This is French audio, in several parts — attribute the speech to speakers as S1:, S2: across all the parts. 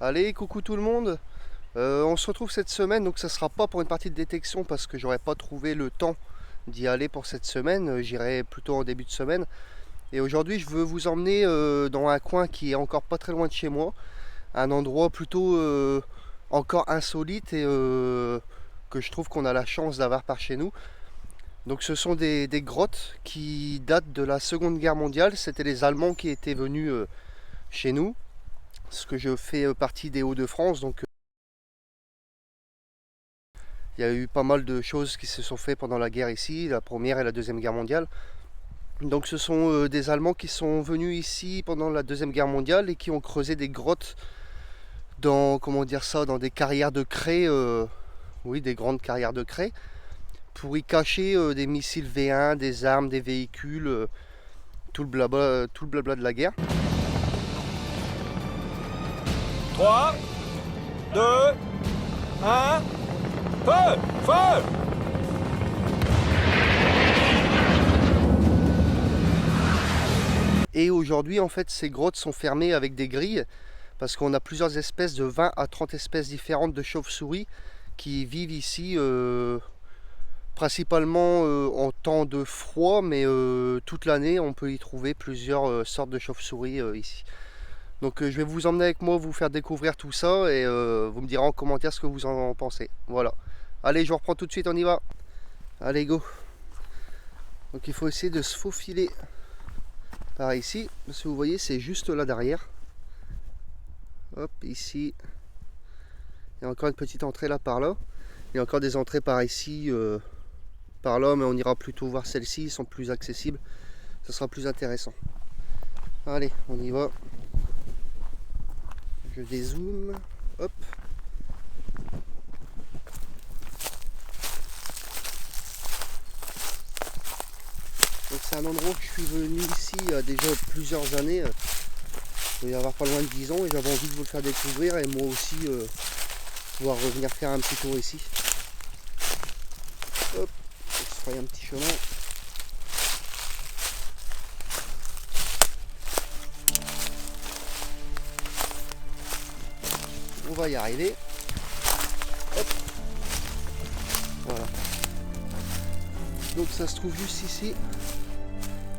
S1: Allez, coucou tout le monde. On se retrouve cette semaine, donc ça sera pas pour une partie de détection parce que j'aurais pas trouvé le temps d'y aller pour cette semaine. J'irai plutôt en début de semaine. Et aujourd'hui, je veux vous emmener dans un coin qui est encore pas très loin de chez moi, un endroit plutôt encore insolite et que je trouve qu'on a la chance d'avoir par chez nous. Donc ce sont des grottes qui datent de la Seconde Guerre mondiale. C'était les Allemands qui étaient venus chez nous. Parce que je fais partie des Hauts-de-France, donc il y a eu pas mal de choses qui se sont faites pendant la guerre ici, la première et la deuxième guerre mondiale. Donc ce sont des Allemands qui sont venus ici pendant la deuxième guerre mondiale et qui ont creusé des grottes dans, comment dire ça, dans des carrières de craie, oui, des grandes carrières de craie, pour y cacher des missiles V1, des armes, des véhicules, tout le blabla de la guerre.
S2: 3, 2, 1, feu! Feu!
S1: Et aujourd'hui, en fait, ces grottes sont fermées avec des grilles parce qu'on a plusieurs espèces, de 20 à 30 espèces différentes de chauves-souris qui vivent ici principalement en temps de froid, mais toute l'année on peut y trouver plusieurs sortes de chauves-souris ici. Donc je vais vous emmener avec moi, vous faire découvrir tout ça et vous me direz en commentaire ce que vous en pensez. Voilà. Allez, je vous reprends tout de suite, on y va. Allez, go. Donc il faut essayer de se faufiler par ici, parce que vous voyez c'est juste là derrière. Hop, ici. Il y a encore une petite entrée là par là. Il y a encore des entrées par ici, par là, mais on ira plutôt voir celles-ci, ils sont plus accessibles. Ça sera plus intéressant. Allez, on y va. Je dézoome. Hop. Donc c'est un endroit que je suis venu ici il y a déjà plusieurs années. Il doit y avoir pas loin de 10 ans et j'avais envie de vous le faire découvrir et moi aussi pouvoir revenir faire un petit tour ici. Hop, on se fera un petit chemin. On va y arriver. Hop. Voilà. Donc ça se trouve juste ici,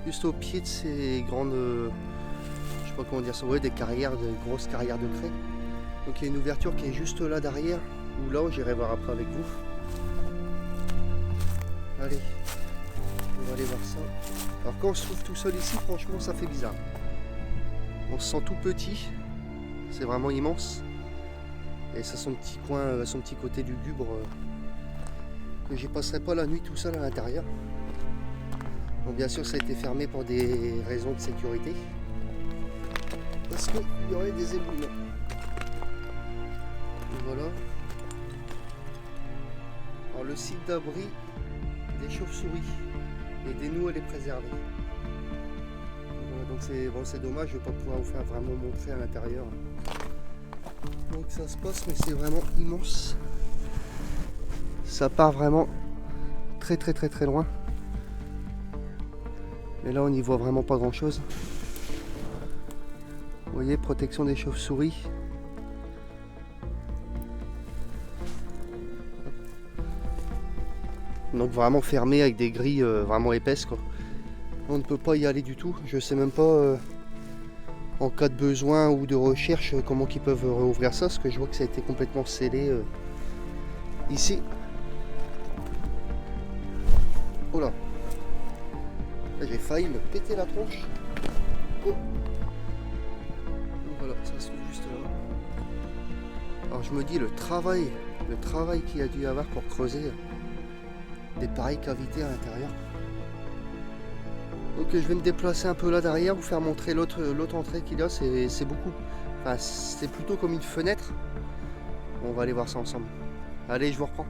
S1: juste au pied de ces grandes, je sais pas comment dire ça, ouais, des carrières, des grosses carrières de craie. Donc il y a une ouverture qui est juste là derrière, ou là, j'irai voir après avec vous. Allez, on va aller voir ça. Alors quand on se trouve tout seul ici, franchement ça fait bizarre. On se sent tout petit, c'est vraiment immense. Et ça son petit coin, son petit côté lugubre, que j'y passerai pas la nuit tout seul à l'intérieur. Bon, bien sûr ça a été fermé pour des raisons de sécurité. Parce qu'il y aurait des éboulements. Voilà. Alors le site d'abri des chauves-souris et des nous, elle est préservée. Voilà, donc c'est dommage, je ne vais pas pouvoir vous faire vraiment montrer à l'intérieur. Donc ça se passe, mais c'est vraiment immense. Ça part vraiment très loin. Et là on n'y voit vraiment pas grand chose. Vous voyez, protection des chauves-souris. Donc vraiment fermé avec des grilles vraiment épaisses quoi. On ne peut pas y aller du tout. Je sais même pas en cas de besoin ou de recherche comment ils peuvent rouvrir ça, parce que je vois que ça a été complètement scellé ici. Oh là, j'ai failli me péter la tronche. Oh. Voilà, ça se trouve juste là. Alors je me dis le travail qu'il y a dû y avoir pour creuser des pareilles cavités à l'intérieur. Donc je vais me déplacer un peu là derrière, vous faire montrer l'autre entrée qu'il y a, c'est beaucoup. Enfin c'est plutôt comme une fenêtre. On va aller voir ça ensemble. Allez, je vous reprends.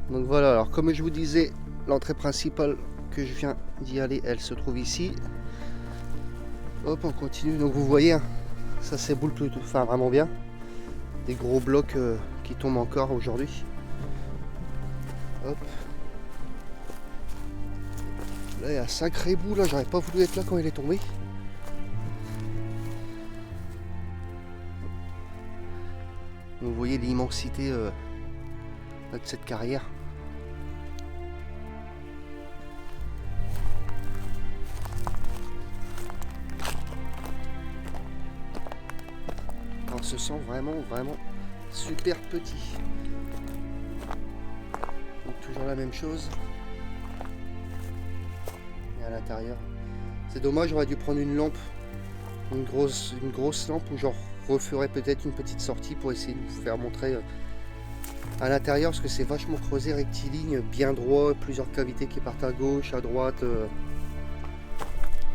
S1: Donc voilà, alors comme je vous disais, l'entrée principale que je viens d'y aller, elle se trouve ici. Hop, on continue. Donc vous voyez, hein, ça s'éboule plutôt, enfin vraiment bien. Des gros blocs qui tombent encore aujourd'hui. Hop. Là il y a un sacré bout, là j'aurais pas voulu être là quand il est tombé. vous voyez l'immensité de cette carrière. On se sent vraiment super petit. Donc toujours la même chose. Et à l'intérieur. C'est dommage, j'aurais dû prendre une lampe. Une grosse lampe où j'en referais peut-être une petite sortie pour essayer de vous faire montrer à l'intérieur, parce que c'est vachement creusé, rectiligne, bien droit, plusieurs cavités qui partent à gauche, à droite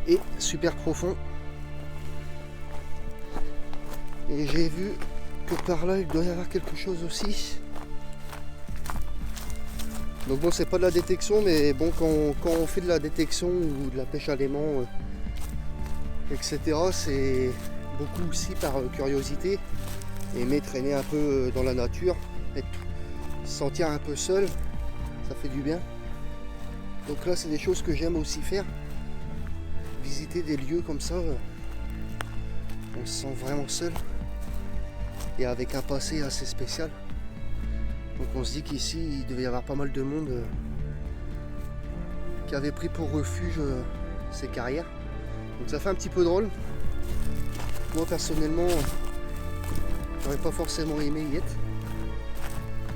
S1: et super profond. Et j'ai vu que par là il doit y avoir quelque chose aussi. Donc bon, c'est pas de la détection, mais bon, quand on fait de la détection ou de la pêche à l'aimant, etc., c'est beaucoup aussi par curiosité. Aimer traîner un peu dans la nature, se sentir un peu seul, ça fait du bien. Donc là, c'est des choses que j'aime aussi faire. Visiter des lieux comme ça, on se sent vraiment seul. Et avec un passé assez spécial. Donc on se dit qu'ici il devait y avoir pas mal de monde qui avait pris pour refuge ces carrières. Donc ça fait un petit peu drôle. Moi personnellement, j'aurais pas forcément aimé y être.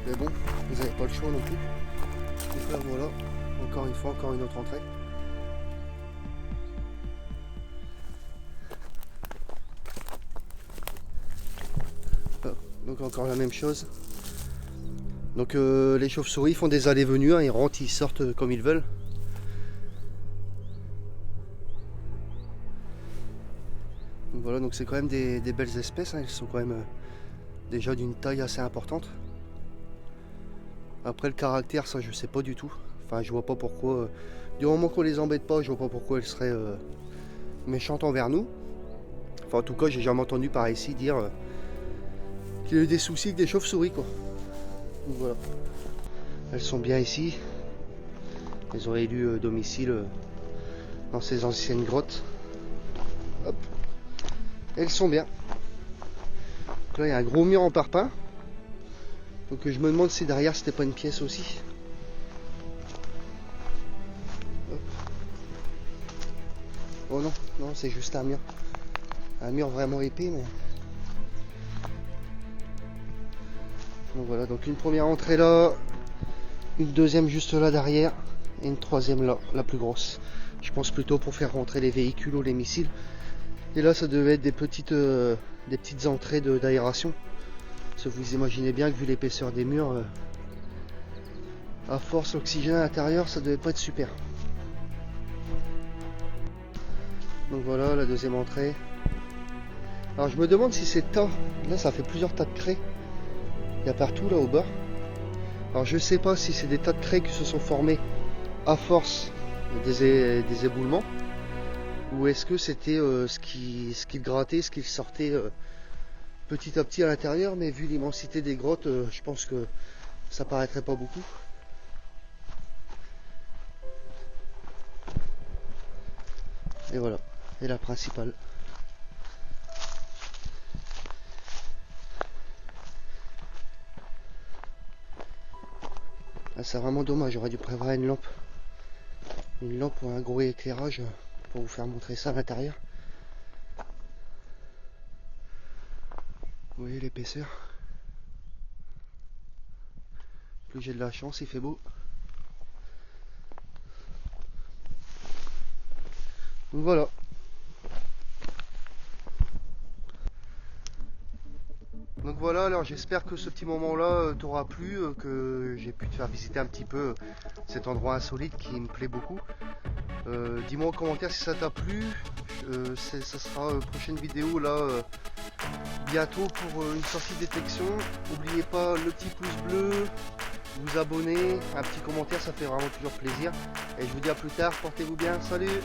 S1: Mais bon, vous n'avez pas le choix non plus. Donc là voilà, encore une fois, encore une autre entrée. Donc encore la même chose. Donc les chauves-souris font des allées-venues, hein, ils rentrent, ils sortent comme ils veulent. Donc voilà, donc c'est quand même des belles espèces, hein, elles sont quand même déjà d'une taille assez importante. Après le caractère, ça je sais pas du tout. Enfin je vois pas pourquoi. Du moment qu'on les embête pas, je vois pas pourquoi elles seraient méchantes envers nous. Enfin en tout cas j'ai jamais entendu par ici dire qu'il y a eu des soucis avec des chauves-souris quoi. Donc voilà, elles sont bien ici. Elles ont élu domicile dans ces anciennes grottes. Hop. Elles sont bien. Donc là il y a un gros mur en parpaing. Donc je me demande si derrière c'était pas une pièce aussi. Hop. Oh non, non c'est juste un mur. Un mur vraiment épais mais. Donc voilà, donc une première entrée là, une deuxième juste là derrière, et une troisième là, la plus grosse. Je pense plutôt pour faire rentrer les véhicules ou les missiles. Et là ça devait être des petites entrées d'aération. Parce que vous imaginez bien que vu l'épaisseur des murs, à force l'oxygène à l'intérieur ça devait pas être super. Donc voilà la deuxième entrée. Alors je me demande si ces tas, là ça fait plusieurs tas de craie. Il y a partout là au bas. Alors je sais pas si c'est des tas de craie qui se sont formés à force des éboulements, ou est-ce que c'était ce qui grattait, ce qui sortait petit à petit à l'intérieur, mais vu l'immensité des grottes, je pense que ça paraîtrait pas beaucoup. Et voilà, et la principale. Ah, c'est vraiment dommage, j'aurais dû prévoir une lampe ou un gros éclairage pour vous faire montrer ça à l'intérieur. Vous voyez l'épaisseur. Plus j'ai de la chance, il fait beau. Donc voilà. Donc voilà, alors j'espère que ce petit moment-là t'aura plu, que j'ai pu te faire visiter un petit peu cet endroit insolite qui me plaît beaucoup. Dis-moi en commentaire si ça t'a plu. Ça sera une prochaine vidéo là bientôt pour une sortie de détection. N'oubliez pas le petit pouce bleu, vous abonner, un petit commentaire, ça fait vraiment toujours plaisir. Et je vous dis à plus tard, portez-vous bien, salut!